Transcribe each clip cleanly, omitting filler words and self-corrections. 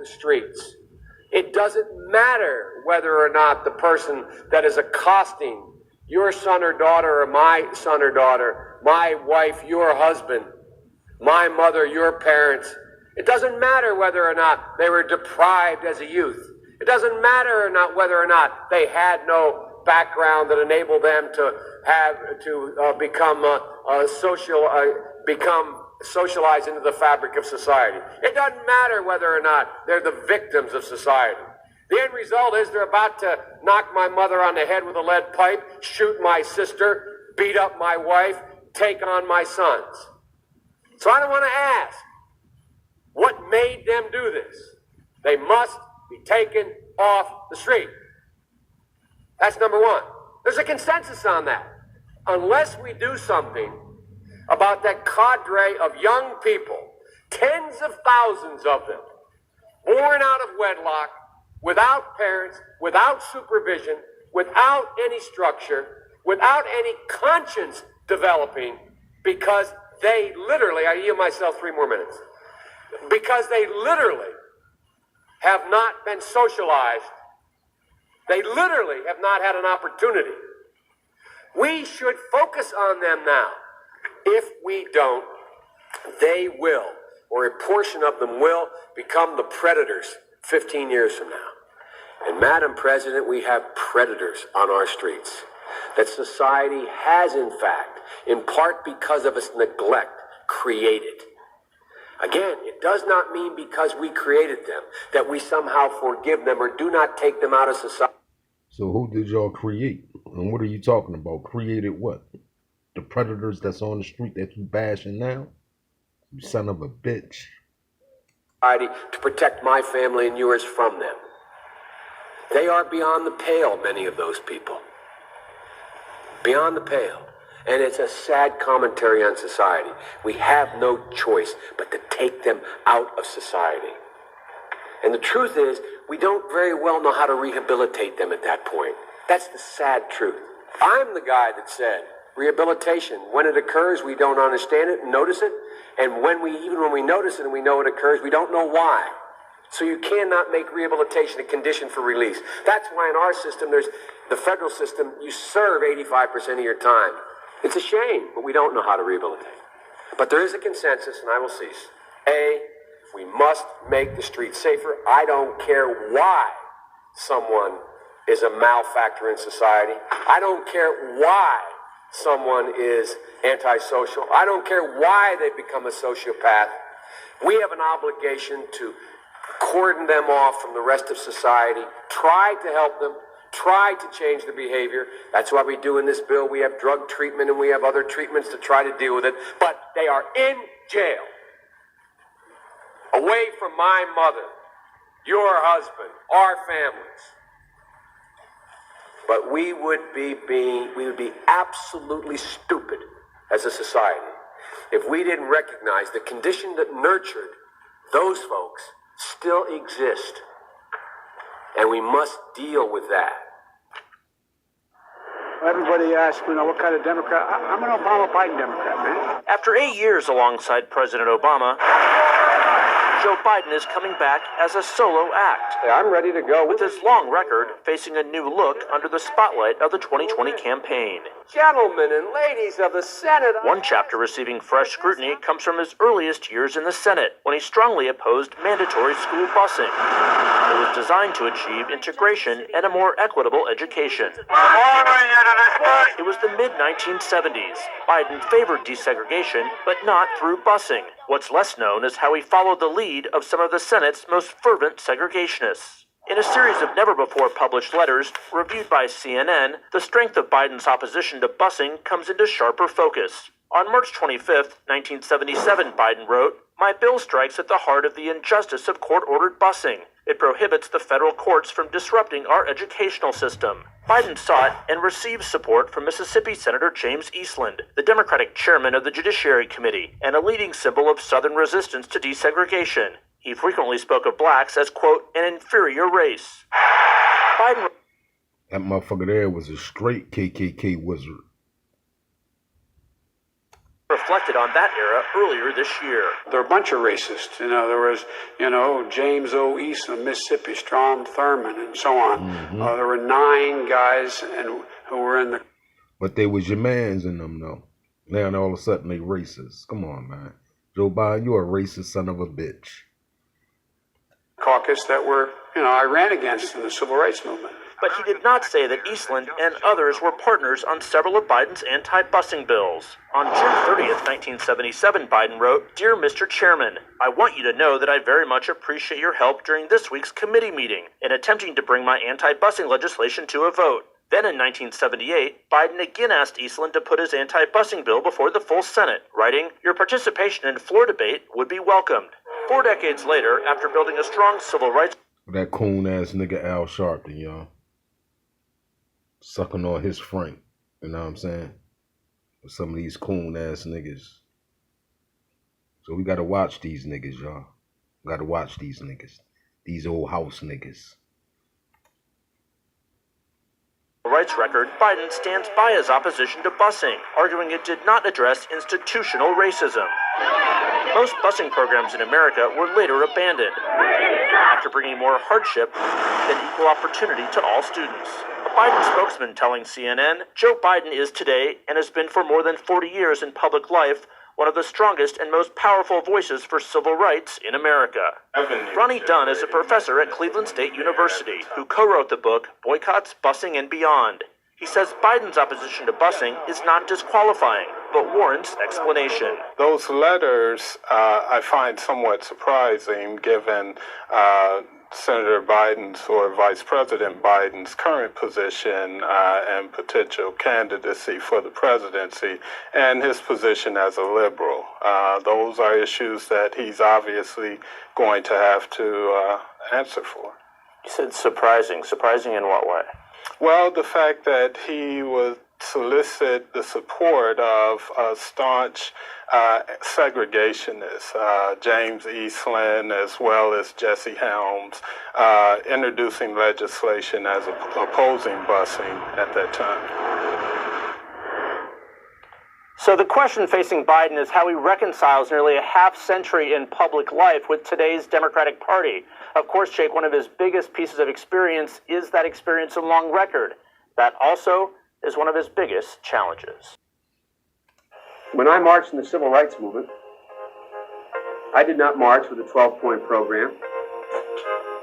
the streets. It doesn't matter whether or not the person that is accosting your son or daughter or my son or daughter, my wife, your husband, my mother, your parents. It doesn't matter whether or not they were deprived as a youth. It doesn't matter or not whether or not they had no background that enabled them to become socialized into the fabric of society. It doesn't matter whether or not they're the victims of society. The end result is they're about to knock my mother on the head with a lead pipe, shoot my sister, beat up my wife, take on my sons. So I don't want to ask, what made them do this? They must be taken off the street. That's number one. There's a consensus on that. Unless we do something about that cadre of young people, tens of thousands of them, born out of wedlock, without parents, without supervision, without any structure, without any conscience developing, because they literally, I yield myself 3 more minutes, because they literally have not been socialized. They literally have not had an opportunity. We should focus on them now. If we don't, they will, or a portion of them will, become the predators 15 years from now. And Madam President, we have predators on our streets that society has, in fact, in part because of its neglect, created. Again, it does not mean because we created them that we somehow forgive them or do not take them out of society. So who did y'all create? And what are you talking about? Created what? The predators that's on the street that you bashing now? You son of a bitch. To protect my family and yours from them. They are beyond the pale, many of those people. Beyond the pale. And it's a sad commentary on society. We have no choice but to take them out of society. And the truth is, we don't very well know how to rehabilitate them at that point. That's the sad truth. I'm the guy that said, rehabilitation, when it occurs, we don't understand it and notice it. And even when we notice it and we know it occurs, we don't know why. So you cannot make rehabilitation a condition for release. That's why in our system, the federal system, you serve 85% of your time. It's a shame, but we don't know how to rehabilitate. But there is a consensus, and I will cease. We must make the streets safer. I don't care why someone is a malefactor in society. I don't care why someone is antisocial. I don't care why they become a sociopath. We have an obligation to cordon them off from the rest of society, try to help them, try to change their behavior. That's why we do in this bill. We have drug treatment and we have other treatments to try to deal with it. But they are in jail, away from my mother, your husband, our families. But we would be absolutely stupid as a society if we didn't recognize the condition that nurtured those folks still exist. And we must deal with that. Everybody asks me, what kind of Democrat? I'm an Obama-Biden Democrat, man. After 8 years alongside President Obama, Joe Biden is coming back as a solo act. I'm ready to go. With his long record facing a new look under the spotlight of the 2020 campaign. Gentlemen and ladies of the Senate. One chapter receiving fresh scrutiny comes from his earliest years in the Senate, when he strongly opposed mandatory school busing. It was designed to achieve integration and a more equitable education. It was the mid-1970s. Biden favored desegregation, but not through busing. What's less known is how he followed the lead of some of the Senate's most fervent segregationists. In a series of never-before-published letters reviewed by CNN, the strength of Biden's opposition to busing comes into sharper focus. On March 25, 1977, Biden wrote, "My bill strikes at the heart of the injustice of court-ordered busing. It prohibits the federal courts from disrupting our educational system." Biden sought and received support from Mississippi Senator James Eastland, the Democratic chairman of the Judiciary Committee, and a leading symbol of Southern resistance to desegregation. He frequently spoke of blacks as, quote, an inferior race. Biden... That motherfucker there was a straight KKK wizard. reflected on that era earlier this year. There are a bunch of racists. There was, James O. Eastland, Mississippi, Strom Thurmond, and so on. There were 9 guys who were in the... But they was your mans in them, though. Now all of a sudden they racist. Come on, man. Joe Biden, you're a racist son of a bitch. caucus that I ran against in the civil rights movement. But he did not say that Eastland and others were partners on several of Biden's anti-busing bills. On June 30th, 1977, Biden wrote, "Dear Mr. Chairman, I want you to know that I very much appreciate your help during this week's committee meeting in attempting to bring my anti-busing legislation to a vote." Then in 1978, Biden again asked Eastland to put his anti-busing bill before the full Senate, writing, "Your participation in floor debate would be welcomed." 4 decades later, after building a strong civil rights... That coon-ass nigga Al Sharpton, y'all. Sucking on his Frank. You know what I'm saying? With some of these coon-ass niggas. So we gotta watch these niggas, y'all. We gotta watch these niggas. These old house niggas. rights record, Biden stands by his opposition to busing, arguing it did not address institutional racism. Most busing programs in America were later abandoned, after bringing more hardship than equal opportunity to all students. A Biden spokesman telling CNN, "Joe Biden is today, and has been for more than 40 years in public life, one of the strongest and most powerful voices for civil rights in America." Ronnie Dunn is a professor at Cleveland State University who co-wrote the book Boycotts, Busing, and Beyond. He says Biden's opposition to busing is not disqualifying, but warrants explanation. Those letters I find somewhat surprising given Senator Biden's or Vice President Biden's current position and potential candidacy for the presidency and his position as a liberal. Those are issues that he's obviously going to have to answer for. You said surprising. Surprising in what way? Well, the fact that he would solicit the support of staunch segregationists, James Eastland as well as Jesse Helms, introducing legislation as opposing busing at that time. So the question facing Biden is how he reconciles nearly a half century in public life with today's Democratic Party. Of course, Jake, one of his biggest pieces of experience is that experience and long record. That also is one of his biggest challenges. When I marched in the civil rights movement, I did not march with a 12-point program.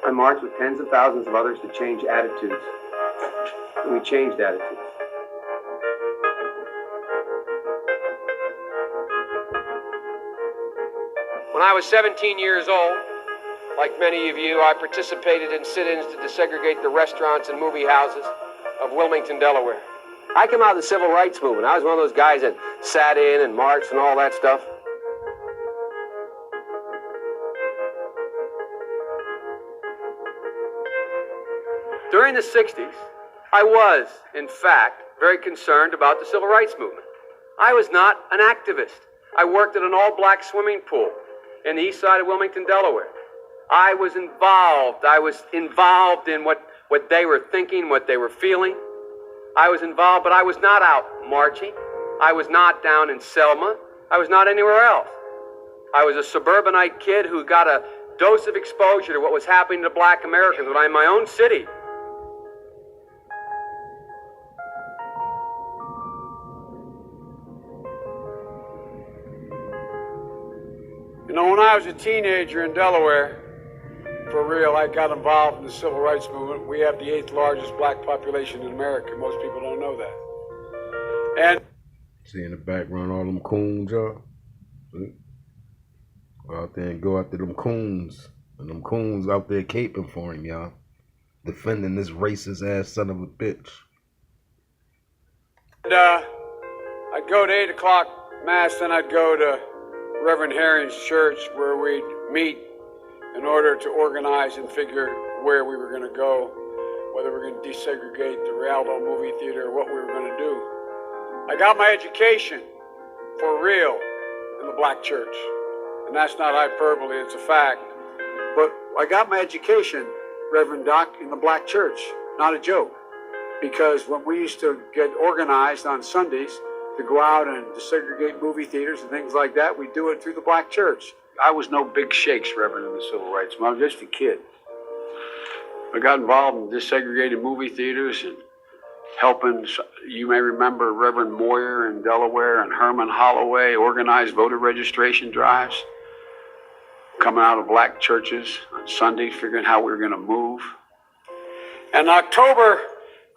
I marched with tens of thousands of others to change attitudes. And we changed attitudes. When I was 17 years old, like many of you, I participated in sit-ins to desegregate the restaurants and movie houses of Wilmington, Delaware. I came out of the civil rights movement. I was one of those guys that sat in and marched and all that stuff. During the 60s, I was, in fact, very concerned about the civil rights movement. I was not an activist. I worked at an all-black swimming pool in the east side of Wilmington, Delaware. I was involved in what they were thinking, what they were feeling. I was involved, but I was not out marching. I was not down in Selma. I was not anywhere else. I was a suburbanite kid who got a dose of exposure to what was happening to black Americans when I'm in my own city. When I was a teenager in Delaware, for real, I got involved in the civil rights movement. We have the 8th largest black population in America. Most people don't know that. And see in the background all them coons, y'all. Go out there and go after them coons. And them coons out there caping for him, y'all. Defending this racist ass son of a bitch. And, I'd go to 8 o'clock mass, then I'd go to Reverend Herring's church where we'd meet in order to organize and figure where we were going to go, whether we were going to desegregate the Rialto movie theater or what we were going to do. I got my education for real in the black church. And that's not hyperbole, it's a fact. But I got my education, Reverend Doc, in the black church. Not a joke. Because when we used to get organized on Sundays, to go out and desegregate movie theaters and things like that, we do it through the black church. I was no big shakes, Reverend, in the civil rights movement. I was just a kid. I got involved in desegregated movie theaters and helping, you may remember Reverend Moyer in Delaware and Herman Holloway organized voter registration drives, coming out of black churches on Sundays, figuring how we were going to move. In October,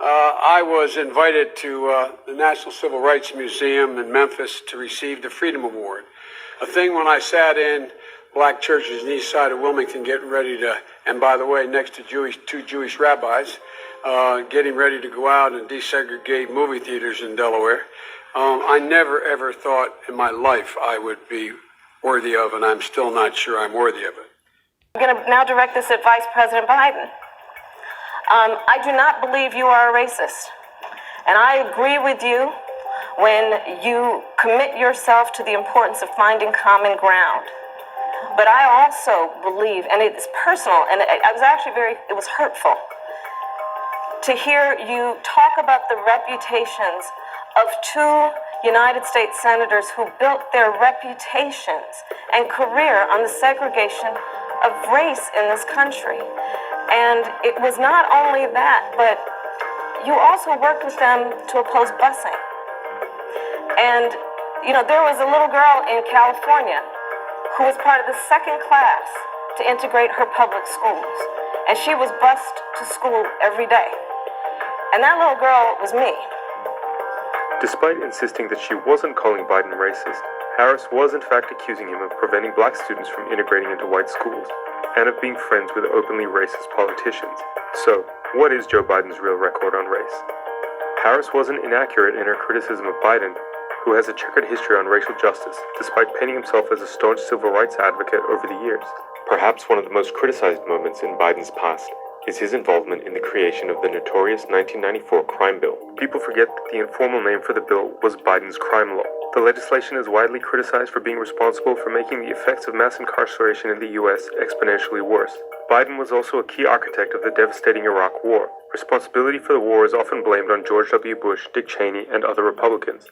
I was invited to the National Civil Rights Museum in Memphis to receive the Freedom Award. A thing when I sat in black churches on the east side of Wilmington getting ready to, and by the way, next to two Jewish rabbis, getting ready to go out and desegregate movie theaters in Delaware. I never ever thought in my life I would be worthy of, and I'm still not sure I'm worthy of it. I'm going to now direct this at Vice President Biden. I do not believe you are a racist. And I agree with you when you commit yourself to the importance of finding common ground. But I also believe, and it's personal, and I was actually it was hurtful to hear you talk about the reputations of two United States senators who built their reputations and career on the segregation of race in this country. And it was not only that, but you also worked with them to oppose busing. And, you know, there was a little girl in California who was part of the second class to integrate her public schools. And she was bused to school every day. And that little girl was me. Despite insisting that she wasn't calling Biden racist, Harris was in fact accusing him of preventing black students from integrating into white schools, and of being friends with openly racist politicians. So, what is Joe Biden's real record on race? Harris wasn't inaccurate in her criticism of Biden, who has a checkered history on racial justice, despite painting himself as a staunch civil rights advocate over the years. Perhaps one of the most criticized moments in Biden's past is his involvement in the creation of the notorious 1994 crime bill. People forget that the informal name for the bill was Biden's crime law. The legislation is widely criticized for being responsible for making the effects of mass incarceration in the U.S. exponentially worse. Biden was also a key architect of the devastating Iraq War. Responsibility for the war is often blamed on George W. Bush, Dick Cheney, and other Republicans.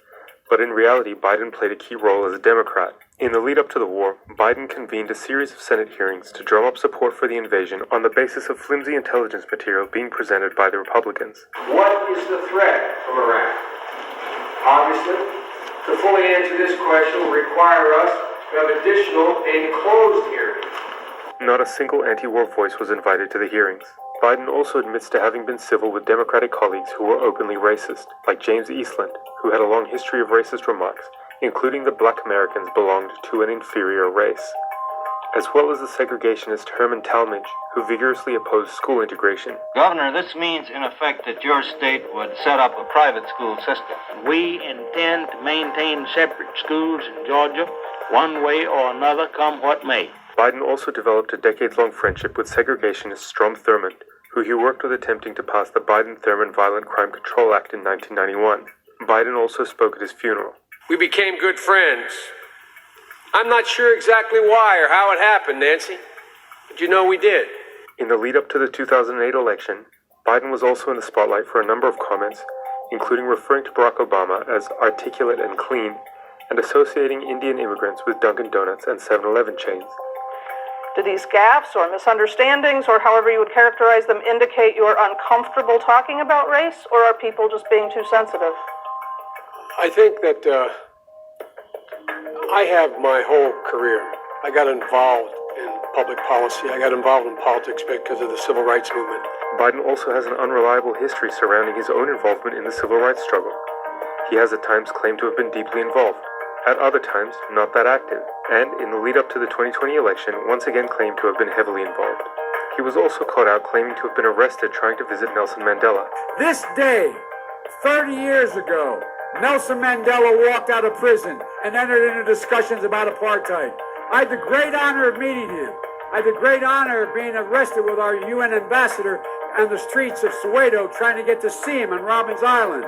But in reality, Biden played a key role as a Democrat. In the lead up to the war, Biden convened a series of Senate hearings to drum up support for the invasion on the basis of flimsy intelligence material being presented by the Republicans. What is the threat from Iraq? Obviously, to fully answer this question will require us to have additional enclosed hearings. Not a single anti-war voice was invited to the hearings. Biden also admits to having been civil with Democratic colleagues who were openly racist, like James Eastland, who had a long history of racist remarks, including that black Americans belonged to an inferior race, as well as the segregationist Herman Talmadge, who vigorously opposed school integration. Governor, this means, in effect, that your state would set up a private school system. We intend to maintain separate schools in Georgia, one way or another, come what may. Biden also developed a decades-long friendship with segregationist Strom Thurmond, who he worked with attempting to pass the Biden-Thurmond Violent Crime Control Act in 1991. Biden also spoke at his funeral. We became good friends. I'm not sure exactly why or how it happened, Nancy, but you know we did. In the lead-up to the 2008 election, Biden was also in the spotlight for a number of comments, including referring to Barack Obama as articulate and clean, and associating Indian immigrants with Dunkin' Donuts and 7-Eleven chains. Do these gaffes or misunderstandings, or however you would characterize them, indicate you are uncomfortable talking about race, or are people just being too sensitive? I think that I have my whole career. I got involved in public policy. I got involved in politics because of the civil rights movement. Biden also has an unreliable history surrounding his own involvement in the civil rights struggle. He has at times claimed to have been deeply involved, at other times not that active, and in the lead up to the 2020 election once again claimed to have been heavily involved. He was also caught out claiming to have been arrested trying to visit Nelson Mandela. This day, 30 years ago, Nelson Mandela walked out of prison and entered into discussions about apartheid. I had the great honor of meeting him. I had the great honor of being arrested with our UN ambassador on the streets of Soweto trying to get to see him on Robbins Island.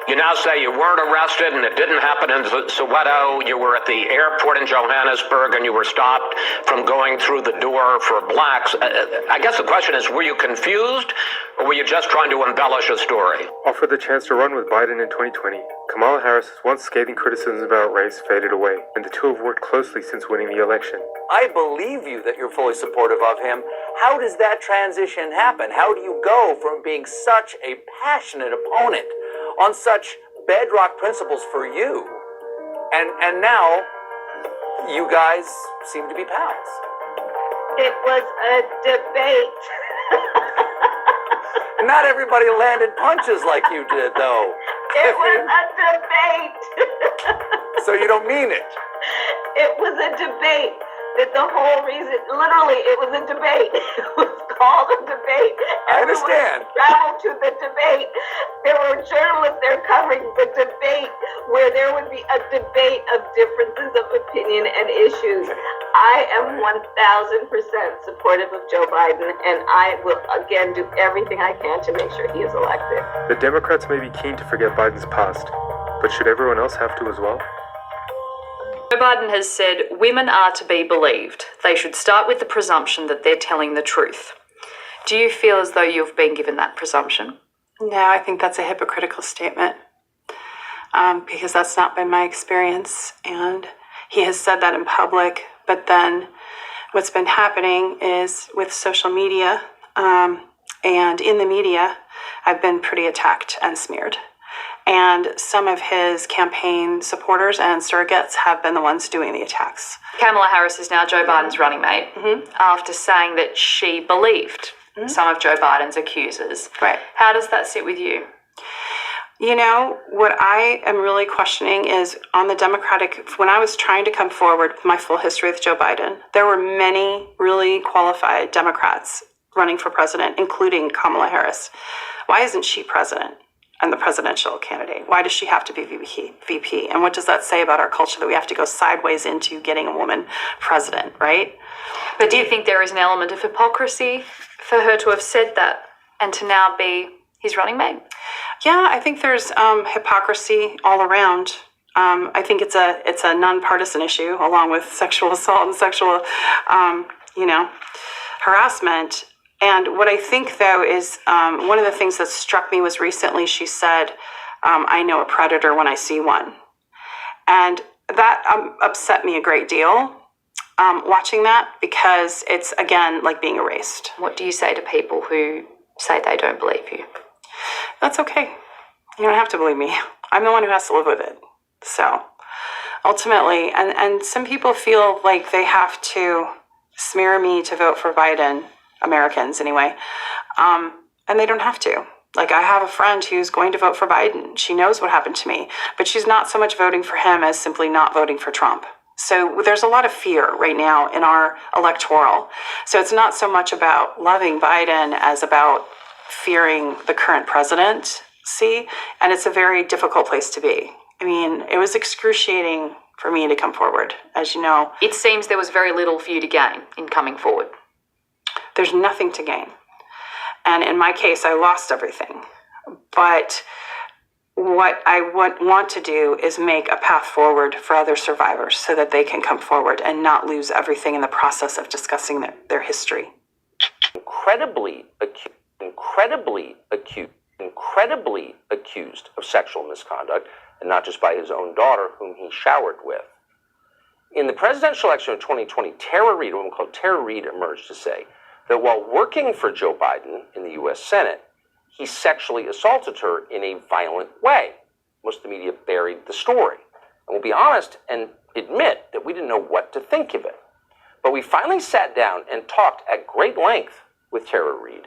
You now say you weren't arrested and it didn't happen in Soweto. You were at the airport in Johannesburg and you were stopped from going through the door for blacks. I guess the question is, were you confused or were you just trying to embellish a story? Offered the chance to run with Biden in 2020, Kamala Harris's once scathing criticisms about race faded away, and the two have worked closely since winning the election. I believe you that you're fully supportive of him. How does that transition happen? How do you go from being such a passionate opponent on such bedrock principles for you, and now you guys seem to be pals? It was a debate. Not everybody landed punches like you did, though. It was a debate. So you don't mean it? It was a debate. That the whole reason, literally, it was a debate. It was called a debate. I understand. Everyone traveled to the debate. There were journalists there covering the debate, where there would be a debate of differences of opinion and issues. I am 1,000% supportive of Joe Biden, and I will again do everything I can to make sure he is elected. The Democrats may be keen to forget Biden's past, but should everyone else have to as well? Joe Biden has said women are to be believed. They should start with the presumption that they're telling the truth. Do you feel as though you've been given that presumption? No, I think that's a hypocritical statement because that's not been my experience. And he has said that in public. But then what's been happening is with social media and in the media, I've been pretty attacked and smeared. And some of his campaign supporters and surrogates have been the ones doing the attacks. Kamala Harris is now Joe Biden's running mate after saying that she believed some of Joe Biden's accusers. Right. How does that sit with you? You know, what I am really questioning is on the Democratic, when I was trying to come forward with my full history with Joe Biden, there were many really qualified Democrats running for president, including Kamala Harris. Why isn't she president and the presidential candidate? Why does she have to be VP? And what does that say about our culture that we have to go sideways into getting a woman president, right? But do you think there is an element of hypocrisy for her to have said that and to now be his running mate? Yeah, I think there's hypocrisy all around. I think it's a nonpartisan issue, along with sexual assault and sexual, harassment. And what I think, though, is one of the things that struck me was recently she said, I know a predator when I see one. And that upset me a great deal, watching that, because it's, again, like being erased. What do you say to people who say they don't believe you? That's okay. You don't have to believe me. I'm the one who has to live with it. So, ultimately, and some people feel like they have to smear me to vote for Biden, Americans anyway, and they don't have to. Like, I have a friend who's going to vote for Biden. She knows what happened to me, but she's not so much voting for him as simply not voting for Trump. So there's a lot of fear right now in our electoral. So it's not so much about loving Biden as about fearing the current presidency, and it's a very difficult place to be. I mean, it was excruciating for me to come forward, as you know. It seems there was very little for you to gain in coming forward. There's nothing to gain. And in my case, I lost everything. But what I want to do is make a path forward for other survivors so that they can come forward and not lose everything in the process of discussing their history. Incredibly accused of sexual misconduct, and not just by his own daughter, whom he showered with. In the presidential election of 2020, Tara Reid, a woman called Tara Reid, emerged to say that while working for Joe Biden in the U.S. Senate, he sexually assaulted her in a violent way. Most of the media buried the story. And we'll be honest and admit that we didn't know what to think of it. But we finally sat down and talked at great length with Tara Reid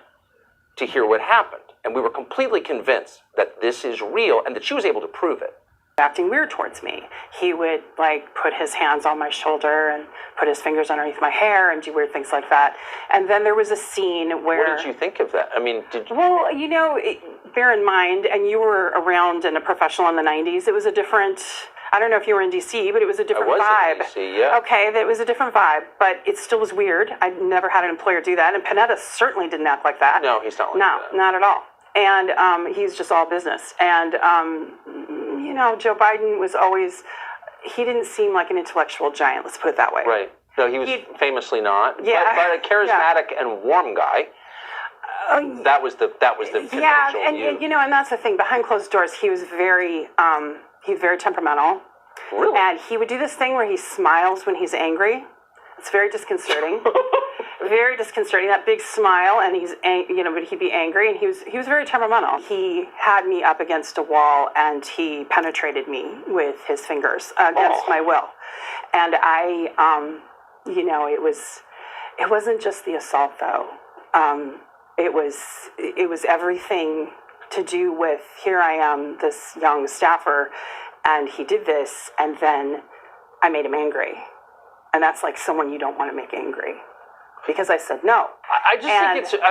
to hear what happened. And we were completely convinced that this is real and that she was able to prove it. Acting weird towards me. He would put his hands on my shoulder and put his fingers underneath my hair and do weird things like that. And then there was a scene where... What did you think of that? I mean, did you... Well, bear in mind, and you were around and a professional in the 90s, it was a different... I don't know if you were in D.C., but it was a different vibe. I was in D.C., yeah. Okay, that was a different vibe, but it still was weird. I never had an employer do that, and Panetta certainly didn't act like that. No, he's not like that. No, not at all. And he's just all business. And, you know, Joe Biden was always, he didn't seem like an intellectual giant, let's put it that way. Right. No, he was famously not. Yeah. But a charismatic and warm guy. That was the potential. Yeah, and you know, and that's the thing. Behind closed doors, he was very temperamental. Really? And he would do this thing where he smiles when he's angry. It's very disconcerting. Very disconcerting. That big smile, and but he'd be angry, and he was very temperamental. He had me up against a wall, and he penetrated me with his fingers against my will. And I, it wasn't just the assault though. It was everything to do with, here I am, this young staffer, and he did this, and then I made him angry. And that's like someone you don't want to make angry. Because I said no. I just think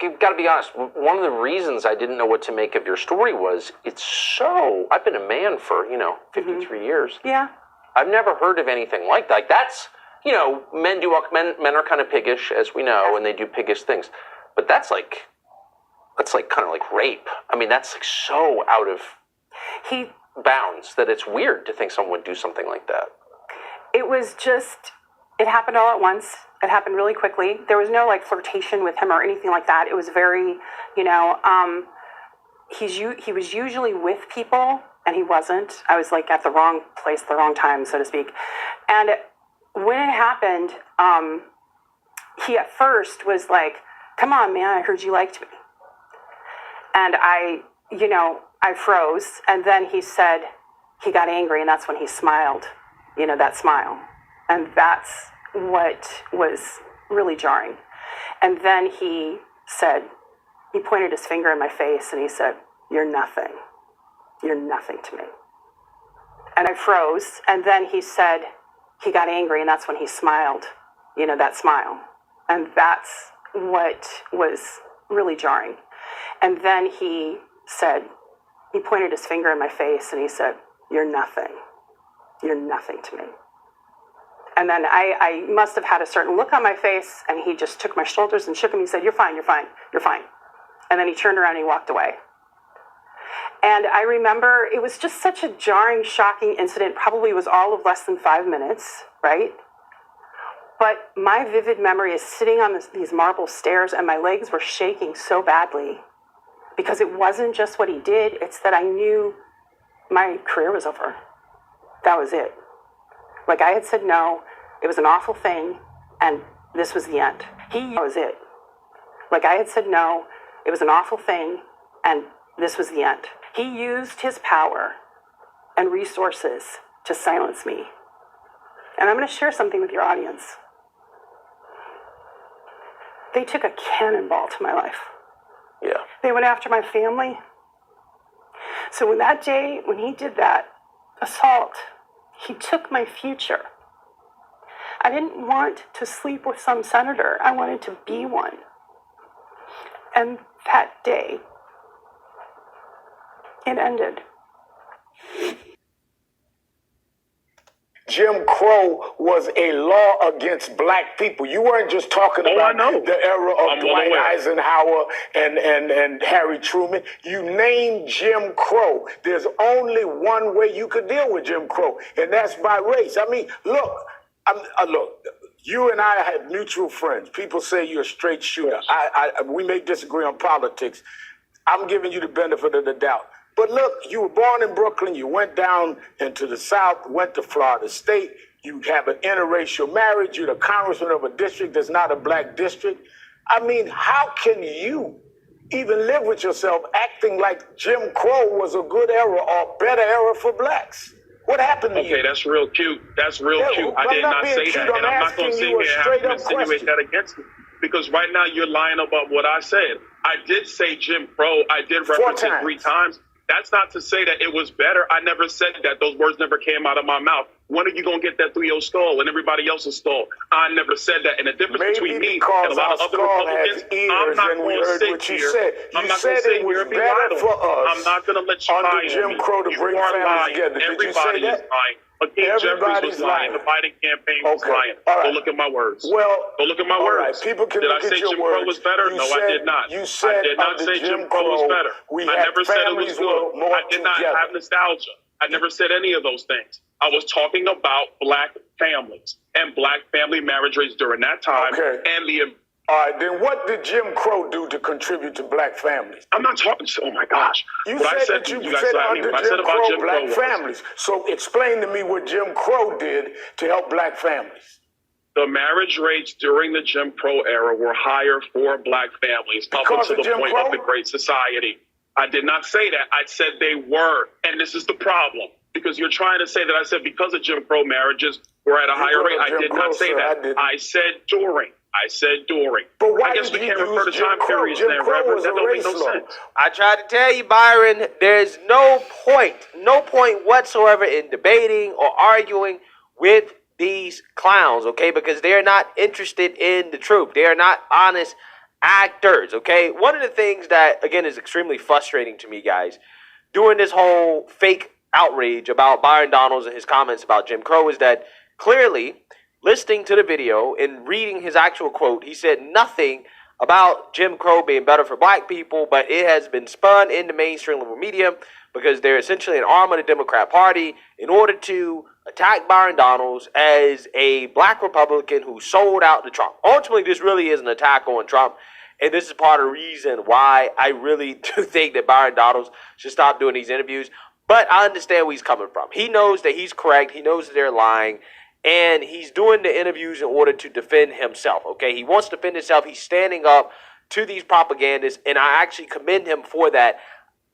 I've got to be honest, one of the reasons I didn't know what to make of your story was, I've been a man for, 53 years. Yeah. I've never heard of anything like that. Like that's, men are kind of piggish, as we know, and they do piggish things. But that's like kind of like rape. I mean, that's like so out of bounds that it's weird to think someone would do something like that. It was just, it happened all at once. It happened really quickly. There was no like flirtation with him or anything like that. It was very, he was usually with people, and he wasn't. I was like at the wrong place, the wrong time, so to speak. And when it happened, he at first was like, "Come on, man, I heard you liked me." And I froze. And then he said he got angry, and that's when he smiled, that smile. And that's what was really jarring. And then he pointed his finger in my face, and he said, "You're nothing. You're nothing to me." And I froze. And then he said he got angry, and that's when he smiled, that smile. And that's what was really jarring. And then he pointed his finger in my face, and he said, "You're nothing. You're nothing to me." And then I must have had a certain look on my face, and he just took my shoulders and shook him. He said, "You're fine, you're fine, you're fine." And then he turned around and he walked away. And I remember it was just such a jarring, shocking incident. Probably was all of less than 5 minutes, right? But my vivid memory is sitting on these marble stairs, and my legs were shaking so badly because it wasn't just what he did. It's that I knew my career was over. That was it. Like I had said no, it was an awful thing, and this was the end. That was it. Like I had said no, it was an awful thing, and this was the end. He used his power and resources to silence me. And I'm going to share something with your audience. They took a cannonball to my life. Yeah. They went after my family. So when that day, when he did that assault, he took my future. I didn't want to sleep with some senator. I wanted to be one. And that day, it ended. Jim Crow was a law against black people. You weren't just talking about the era of Dwight Eisenhower and Harry Truman. You named Jim Crow. There's only one way you could deal with Jim Crow, and that's by race. I mean, look, you and I have mutual friends. People say you're a straight shooter. We may disagree on politics. I'm giving you the benefit of the doubt. But look, you were born in Brooklyn. You went down into the South, went to Florida State. You have an interracial marriage. You're the congressman of a district that's not a black district. I mean, how can you even live with yourself acting like Jim Crow was a good era or better era for blacks? What happened to you? Okay, that's real cute. That's real cute. I did not say that, and I'm not going to sit here and have to insinuate that against me. Because right now you're lying about what I said. I did say Jim Crow. I did reference it 3 times. That's not to say that it was better. I never said that. Those words never came out of my mouth. When are you going to get that through your skull and everybody else's skull? I never said that. And the difference between me and a lot of other Republicans, I'm not going to sit here. I'm not going to sit here and be idle. I'm not going to let you lie on me. Jim Crow to bring families together. Did you say that? Hakeem Jeffries was lying. The Biden campaign was lying. Go look at my words. Well, go look at my words. People can did look I say at your Jim words. Crow was better? You No, said, I did not. You said I did not say Jim Crow was better. I never said it was good. I did not have nostalgia. I never said any of those things. I was talking about black families and black family marriage rates during that time and the. All right, then what did Jim Crow do to contribute to black families? I'm not talking. Oh my gosh! You what said I said that you guys, said I mean, under what I said Jim about Crow, Jim black Crow families. So explain to me what Jim Crow did to help black families. The marriage rates during the Jim Crow era were higher for black families up until the point of the Great Society. I did not say that. I said they were, and this is the problem. Because you're trying to say that I said because of Jim Crow marriages were at a higher rate. I did not say that. I said during. I said during. But why I guess we can't refer to time periods Jim there, Crow Reverend. was That a don't make race no law. sense. I tried to tell you, Byron, there's no point whatsoever in debating or arguing with these clowns, okay? Because they're not interested in the truth. They are not honest actors, okay? One of the things that, again, is extremely frustrating to me, guys, during this whole fake outrage about Byron Donalds and his comments about Jim Crow is that clearly, listening to the video and reading his actual quote, he said nothing about Jim Crow being better for black people, but it has been spun in the mainstream liberal media because they're essentially an arm of the Democrat Party in order to attack Byron Donalds as a black Republican who sold out to Trump. Ultimately, this really is an attack on Trump, and this is part of the reason why I really do think that Byron Donalds should stop doing these interviews. But I understand where he's coming from. He knows that he's correct. He knows that they're lying. And he's doing the interviews in order to defend himself, okay? He wants to defend himself. He's standing up to these propagandists, and I actually commend him for that.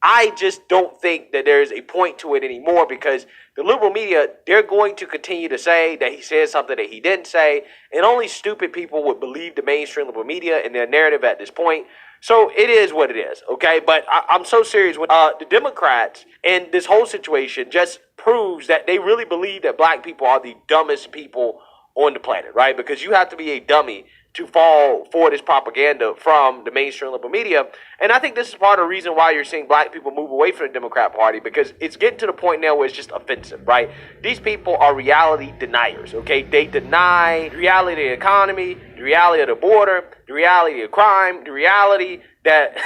I just don't think that there's a point to it anymore because the liberal media, they're going to continue to say that he said something that he didn't say, and only stupid people would believe the mainstream liberal media and their narrative at this point. So it is what it is, okay? But I'm so serious. When the Democrats and this whole situation just proves that they really believe that black people are the dumbest people on the planet, right? Because you have to be a dummy to fall for this propaganda from the mainstream liberal media. And I think this is part of the reason why you're seeing black people move away from the Democrat Party, because it's getting to the point now where it's just offensive, right? These people are reality deniers, okay? They deny the reality of the economy, the reality of the border, the reality of crime, the reality that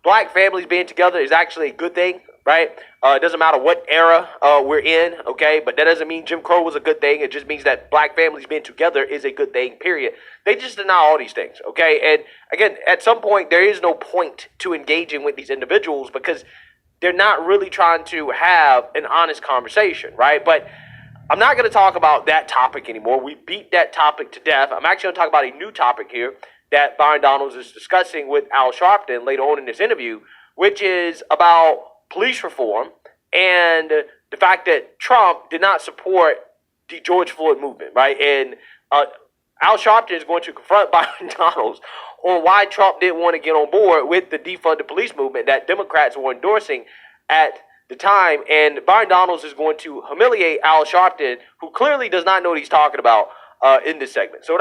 black families being together is actually a good thing, right? It doesn't matter what era we're in, okay? But that doesn't mean Jim Crow was a good thing. It just means that black families being together is a good thing, period. They just deny all these things, okay? And again, at some point, there is no point to engaging with these individuals because they're not really trying to have an honest conversation, right? But I'm not going to talk about that topic anymore. We beat that topic to death. I'm actually going to talk about a new topic here that Byron Donalds is discussing with Al Sharpton later on in this interview, which is about police reform and the fact that Trump did not support the George Floyd movement, right? And Al Sharpton is going to confront Byron Donalds on why Trump didn't want to get on board with the defund the police movement that Democrats were endorsing at the time. And Byron Donalds is going to humiliate Al Sharpton, who clearly does not know what he's talking about in this segment. So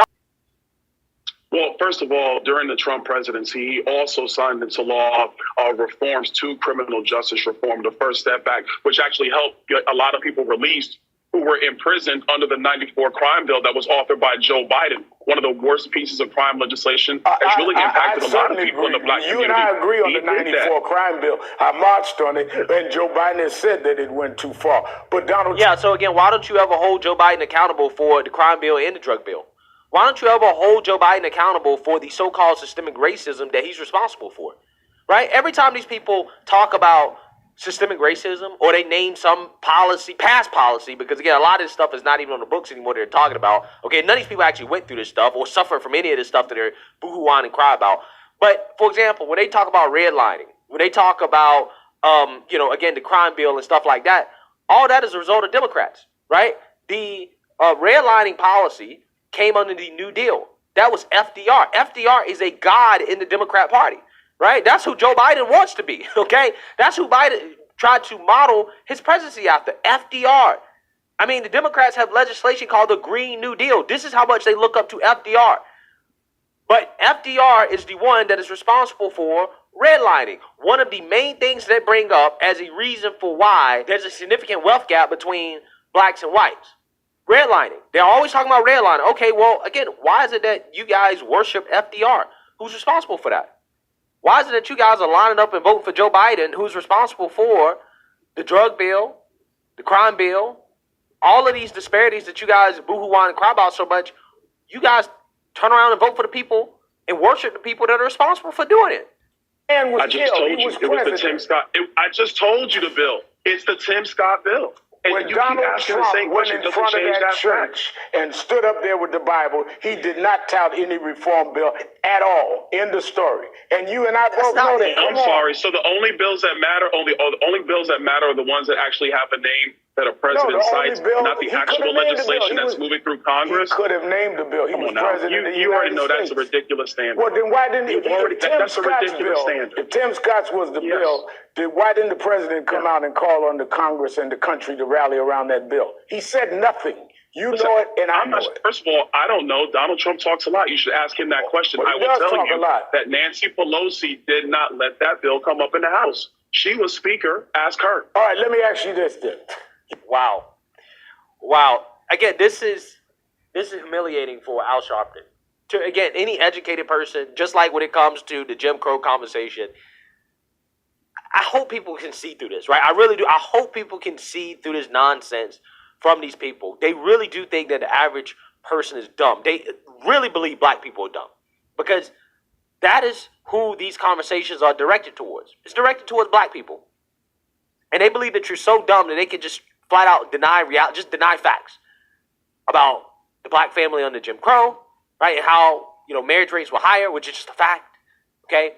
well, first of all, during the Trump presidency, he also signed into law reforms to criminal justice reform, the first step back, which actually helped get a lot of people released who were imprisoned under the 94 crime bill that was authored by Joe Biden. One of the worst pieces of crime legislation has really impacted a lot of people in the black community. You and I agree on the 94 crime bill. I marched on it, and Joe Biden has said that it went too far. But Donald... Yeah, so again, why don't you ever hold Joe Biden accountable for the crime bill and the drug bill? Why don't you ever hold Joe Biden accountable for the so-called systemic racism that he's responsible for, right? Every time these people talk about systemic racism or they name some policy, past policy, because again, a lot of this stuff is not even on the books anymore they're talking about. Okay, none of these people actually went through this stuff or suffered from any of this stuff that they're boo-hoo-on and cry about. But, for example, when they talk about redlining, when they talk about, again, the crime bill and stuff like that, all that is a result of Democrats, right? The redlining policy came under the New Deal. That was FDR. FDR is a god in the Democrat Party, right? That's who Joe Biden wants to be, okay? That's who Biden tried to model his presidency after, FDR. I mean, the Democrats have legislation called the Green New Deal. This is how much they look up to FDR. But FDR is the one that is responsible for redlining. One of the main things they bring up as a reason for why there's a significant wealth gap between blacks and whites. Redlining. They're always talking about redlining. Okay, well, again, why is it that you guys worship FDR? Who's responsible for that? Why is it that you guys are lining up and voting for Joe Biden, who's responsible for the drug bill, the crime bill, all of these disparities that you guys boo-hoo whine and cry about so much? You guys turn around and vote for the people and worship the people that are responsible for doing it. I just told you it was the Tim Scott. I just told you the bill. It's the Tim Scott bill. And when you Donald keep asking Trump the same went question, in doesn't front of change that fact. church and stood up there with the Bible, he did not tout any reform bill at all. End of story. And you and I both know that. I'm sorry. So the only bills that matter, the only bills that matter are the ones that actually have a name that a president cites, not the actual legislation that's moving through Congress. He could have named the bill. He was president of the You already United know States. that's a ridiculous standard. Well, then why didn't that's a ridiculous standard. If Tim Scott's was the bill, then why didn't the president come out and call on the Congress and the country to rally around that bill? He said nothing. You know it, and I know it. First of all, I don't know. Donald Trump talks a lot. You should ask him that question. I will tell you that Nancy Pelosi did not let that bill come up in the House. She was Speaker. Ask her. All right, let me ask you this then. Wow. Again, this is humiliating for Al Sharpton. To again, any educated person, just like when it comes to the Jim Crow conversation, I hope people can see through this, right? I really do. I hope people can see through this nonsense from these people. They really do think that the average person is dumb. They really believe black people are dumb because that is who these conversations are directed towards. It's directed towards black people. And they believe that you're so dumb that they can just flat out deny reality, just deny facts about the black family under Jim Crow, right? And how, marriage rates were higher, which is just a fact, okay?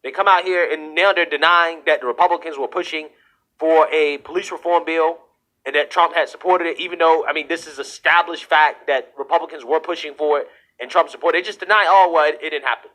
They come out here and now they're denying that the Republicans were pushing for a police reform bill and that Trump had supported it, even though, this is established fact that Republicans were pushing for it and Trump supported it. They just deny, it didn't happen.